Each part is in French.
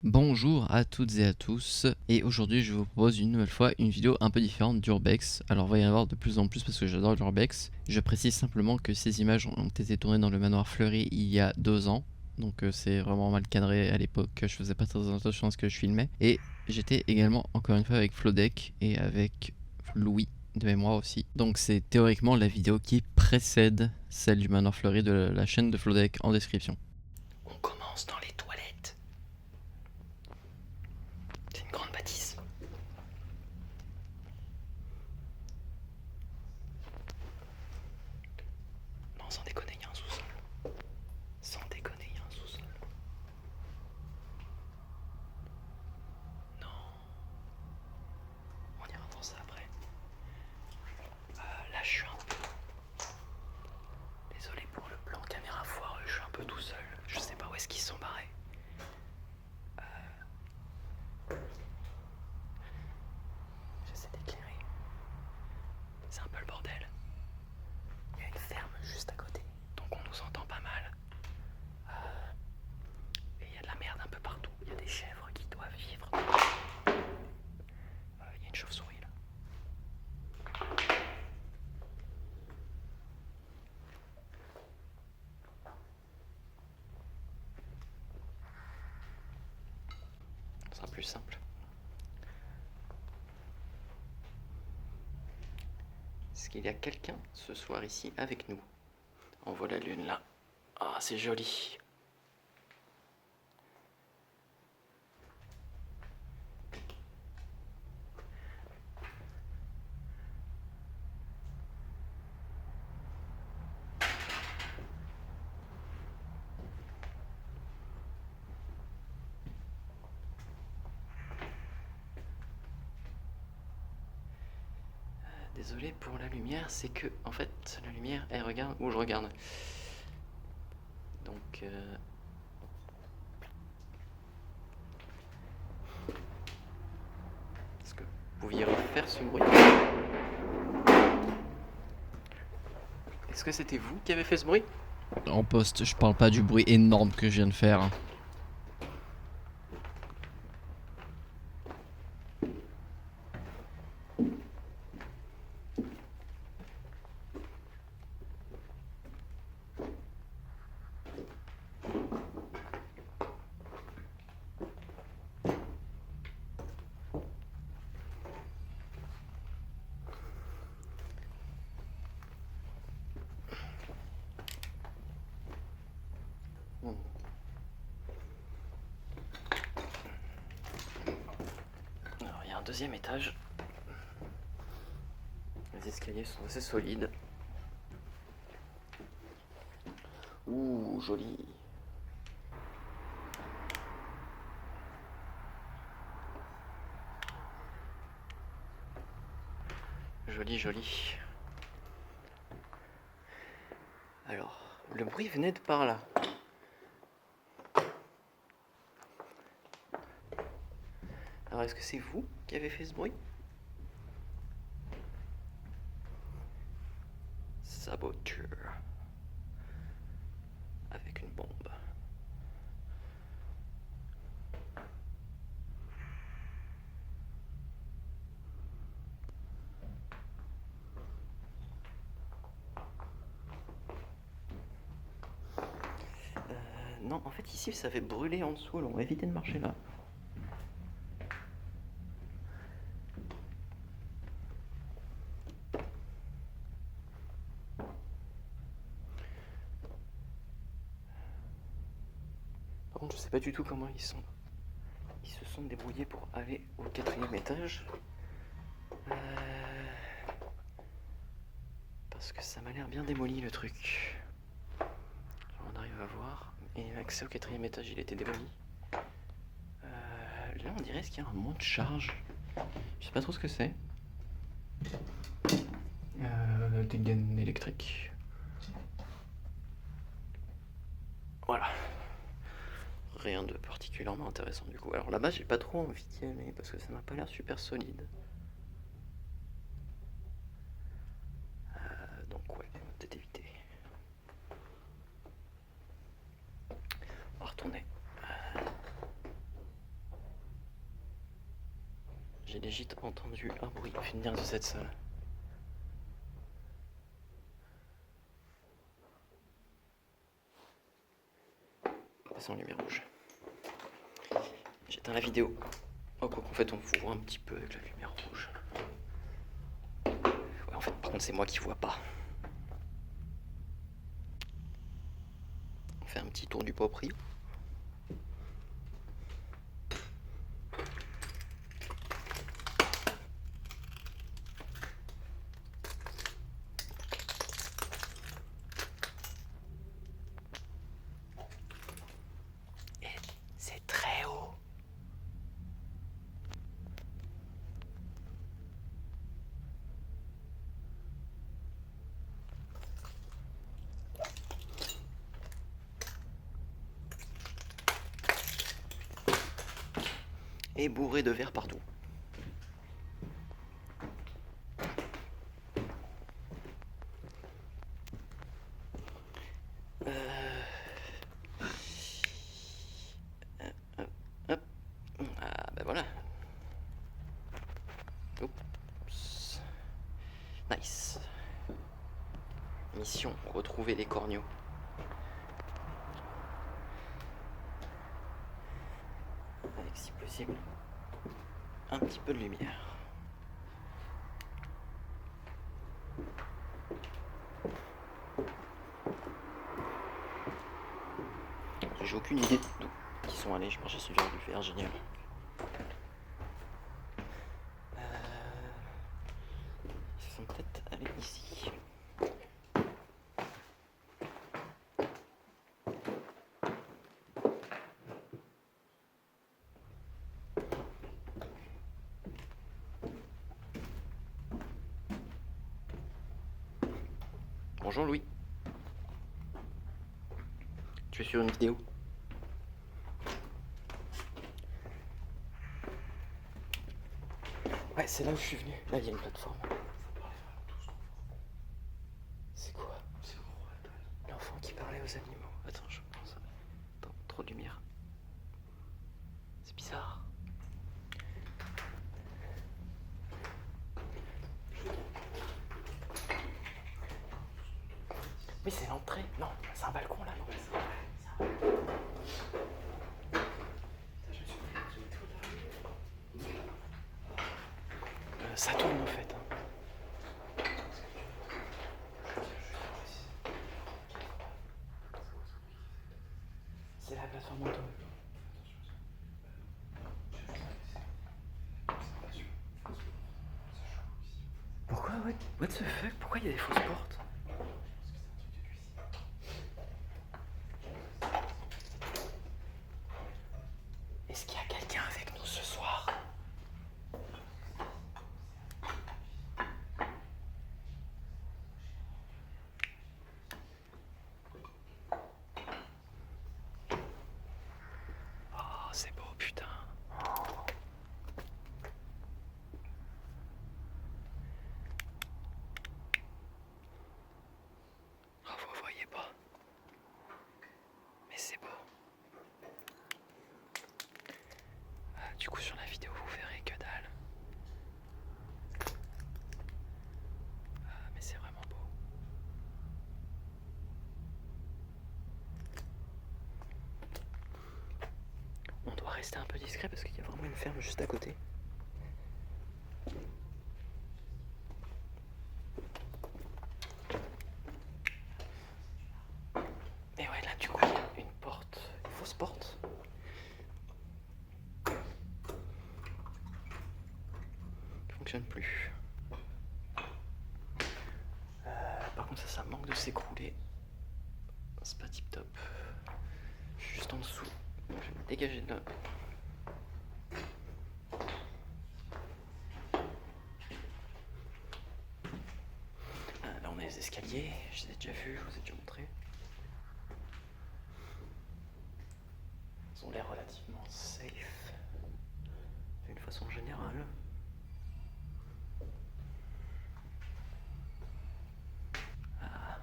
Bonjour à toutes et à tous, et aujourd'hui je vous propose une nouvelle fois une vidéo un peu différente d'Urbex. Alors il va y en avoir de plus en plus parce que j'adore l'Urbex. Je précise simplement que ces images ont été tournées dans le manoir Fleury il y a 2 ans. Donc c'est vraiment mal cadré à l'époque, je faisais pas très attention à ce que je filmais. Et j'étais également encore une fois avec Flodec et avec Louis de mémoire aussi. Donc c'est théoriquement la vidéo qui précède celle du manoir Fleury de la chaîne de Flodec en description. On commence dans les toilettes. C'est une grande bâtisse. Non, sans déconner, il y a un sous-sol. Sans déconner, il y a un sous-sol. Non. On ira voir ça après. Là, je suis un peu... Désolé pour le plan caméra foireux, je suis un peu tout seul. Je sais pas où est-ce qu'ils sont barrés. J'essaie d'éclairer. C'est un peu le bordel. Il y a une ferme juste à côté, donc on nous entend pas mal. Et il y a de la merde un peu partout. Il y a des chèvres qui doivent vivre. Il y a une chauve-souris là. Ce sera plus simple. Est-ce qu'il y a quelqu'un ce soir ici avec nous? On voit la lune là. Ah, c'est joli. Désolé pour la lumière, c'est que en fait la lumière elle regarde où je regarde. Donc est-ce que vous pouviez refaire ce bruit? Est-ce que c'était vous qui avez fait ce bruit? En poste, je parle pas du bruit énorme que je viens de faire. Alors il y a un deuxième étage. Les escaliers sont assez solides. Ouh, joli. Joli, joli. Alors, le bruit venait de par là. Alors, est-ce que c'est vous qui avez fait ce bruit? Saboteur. Avec une bombe. Non, en fait ici ça avait brûlé en dessous, alors on va éviter de marcher là. Par contre je sais pas du tout comment ils se sont débrouillés pour aller au 4e étage. Parce que ça m'a l'air bien démoli le truc. On arrive à voir. Et l'accès au 4e étage il était démoli. Là on dirait qu'il y a un mont de charge. Je sais pas trop ce que c'est. Des gaines électriques. Voilà. Rien de particulièrement intéressant du coup. Alors là-bas j'ai pas trop envie d'y aller parce que ça m'a pas l'air super solide. Donc ouais, on va peut-être éviter. On va retourner. J'ai légit entendu un bruit venir de cette salle. Passons en lumière rouge. J'éteins la vidéo. Oh, quoi qu'en fait on voit un petit peu avec la lumière rouge. Ouais, en fait par contre c'est moi qui vois pas. On fait un petit tour du proprio. Et c'est très haut. Et bourré de verre partout. Hop. Ah ben voilà. Oups. Nice. Mission, retrouver les corneaux. Avec si possible un petit peu de lumière. J'ai aucune idée d'où ils sont allés, je marchais sur du verre, génial. Ils sont peut-être allés ici. Bonjour Louis. Tu es sur une vidéo? Ouais, c'est là où je suis venu. Là, il y a une plateforme. C'est quoi? L'enfant qui parlait aux animaux. Attends, je pense. Attends, trop de lumière. C'est bizarre. Oui, c'est l'entrée. Non, c'est un balcon là. Non, ça tourne en fait. C'est la plateforme auto. Pourquoi? What the fuck? Pourquoi il y a des fausses portes? Est-ce qu'il y a quelqu'un avec nous ce soir? Oh, c'est beau, putain. Oh, vous voyez pas. Mais c'est beau. Du coup, sur la vidéo, vous verrez que dalle. Mais c'est vraiment beau. On doit rester un peu discret parce qu'il y a vraiment une ferme juste à côté. Et ouais, là, du coup, il y a une porte, une fausse porte. Qui fonctionne plus. Par contre, ça manque de s'écrouler. C'est pas tip top. Je suis juste en dessous. Donc, je vais me dégager de là. Là, on a les escaliers. Je les ai déjà vus, je vous ai déjà montré. Ils ont l'air relativement safe d'une façon générale. Ah.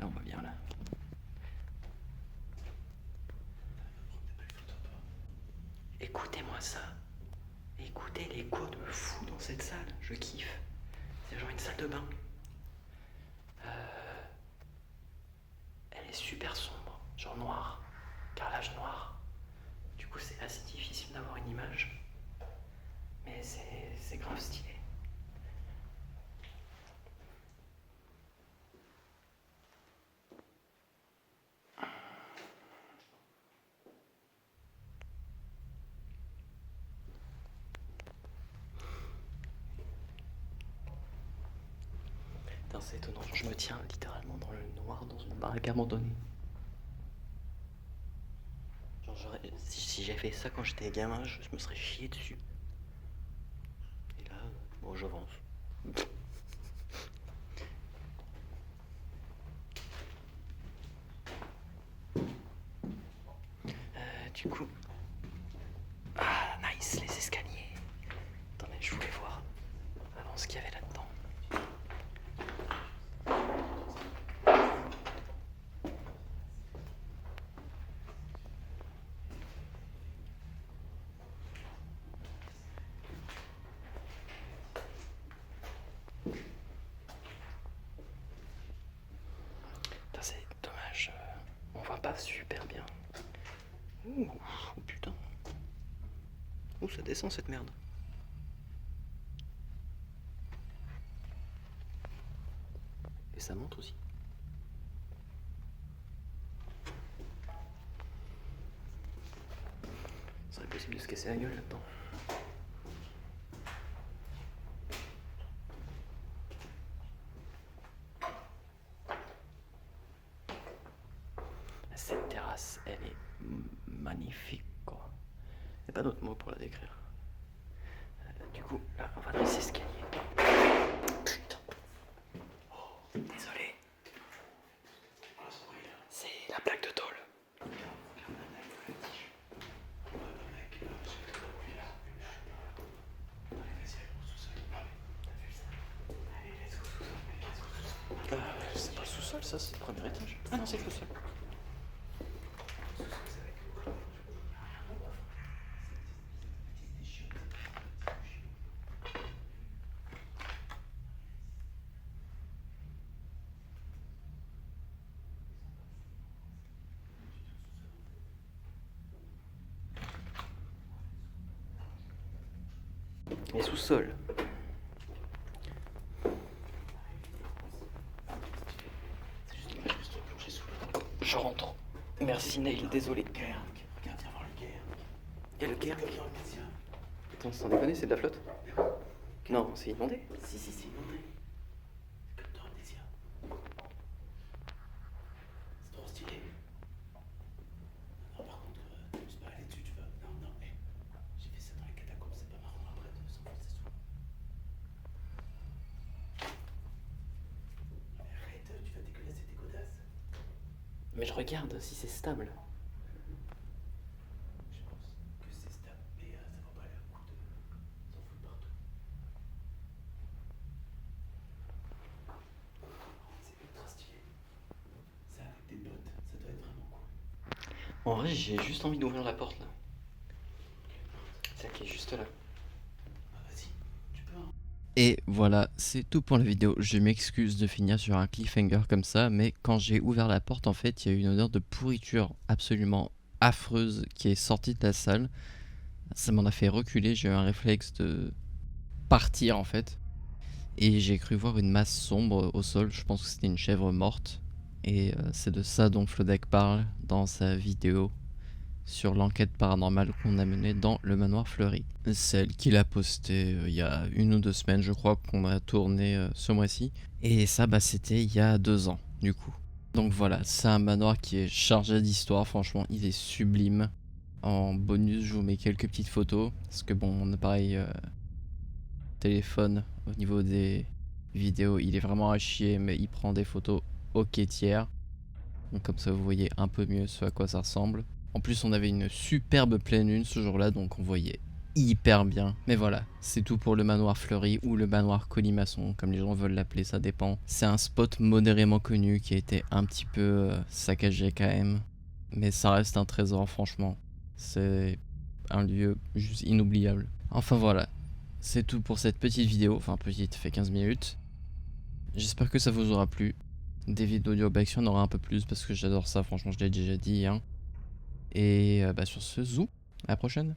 Là, on va bien là. Écoutez-moi ça. écoutez, les codes me fous dans cette salle, je kiffe. C'est genre une salle de bain. Elle est super sombre, genre noire, carrelage noir. Du coup c'est assez difficile d'avoir une image. Mais c'est grave stylé. C'est étonnant, je me tiens littéralement dans le noir dans une baraque abandonnée. Genre, si j'avais fait ça quand j'étais gamin, je me serais chié dessus. Et là, bon, j'avance. Du coup... Ah, nice, les escaliers. Attendez, je voulais voir avant ce qu'il y avait là-dedans. C'est dommage, on voit pas super bien. Ouh, oh putain. Ouh, ça descend cette merde. Et ça monte aussi. Ça serait possible de se casser la gueule là-dedans. Cette terrasse, elle est magnifique, quoi. Il n'y a pas d'autre mot pour la décrire. Du coup, là, on va dans les escaliers. Putain. Oh, désolé. C'est la plaque de tôle. C'est pas le sous-sol, ça, c'est le premier étage. Ah non, c'est le sous-sol. Les sous-sols. Je rentre. Merci Neil, désolé. Regarde, viens voir le Caire. Il y a le Caire. Tiens. Attends, sans déconner, c'est de la flotte? Non, c'est inondé. Si, c'est inondé. C'est comme dans Amnésia. C'est trop stylé. Non, par contre, t'amuses pas à aller dessus, tu vois. Non, j'ai fait ça dans les catacombes, c'est pas marrant après de s'enfoncer sous. Mais arrête, tu vas dégueulasser tes godasses. Mais je regarde si c'est stable. Je pense que c'est stable, mais ça vaut pas le coup de s'en foutre partout. C'est ultra stylé. Ça avec des potes, ça doit être vraiment cool. En vrai, j'ai juste envie d'ouvrir la porte là. Celle qui est juste là. Ah, vas-y, tu peux, hein. Et voilà, c'est tout pour la vidéo. Je m'excuse de finir sur un cliffhanger comme ça, mais quand j'ai ouvert la porte, en fait, il y a eu une odeur de pourriture absolument affreuse qui est sortie de la salle. Ça m'en a fait reculer, j'ai eu un réflexe de partir en fait. Et j'ai cru voir une masse sombre au sol, je pense que c'était une chèvre morte. Et c'est de ça dont Flodak parle dans sa vidéo sur l'enquête paranormale qu'on a menée dans le manoir Fleury. Celle qu'il a postée il y a 1 ou 2 semaines, je crois, qu'on a tourné ce mois-ci. Et ça, bah, c'était il y a 2 ans, du coup. Donc voilà, c'est un manoir qui est chargé d'histoire, franchement, il est sublime. En bonus, je vous mets quelques petites photos, parce que bon, mon appareil téléphone, au niveau des vidéos, il est vraiment à chier, mais il prend des photos ok tiers. Donc comme ça, vous voyez un peu mieux ce à quoi ça ressemble. En plus, on avait une superbe pleine lune ce jour-là, donc on voyait hyper bien. Mais voilà, c'est tout pour le manoir Fleury ou le manoir Colimaçon, comme les gens veulent l'appeler, ça dépend. C'est un spot modérément connu qui a été un petit peu saccagé quand même. Mais ça reste un trésor, franchement. C'est un lieu juste inoubliable. Enfin voilà, c'est tout pour cette petite vidéo, enfin petite, fait 15 minutes. J'espère que ça vous aura plu. Des vidéos d'urbex, il y en aura un peu plus parce que j'adore ça, franchement je l'ai déjà dit. Hein. Et sur ce, zou, à la prochaine.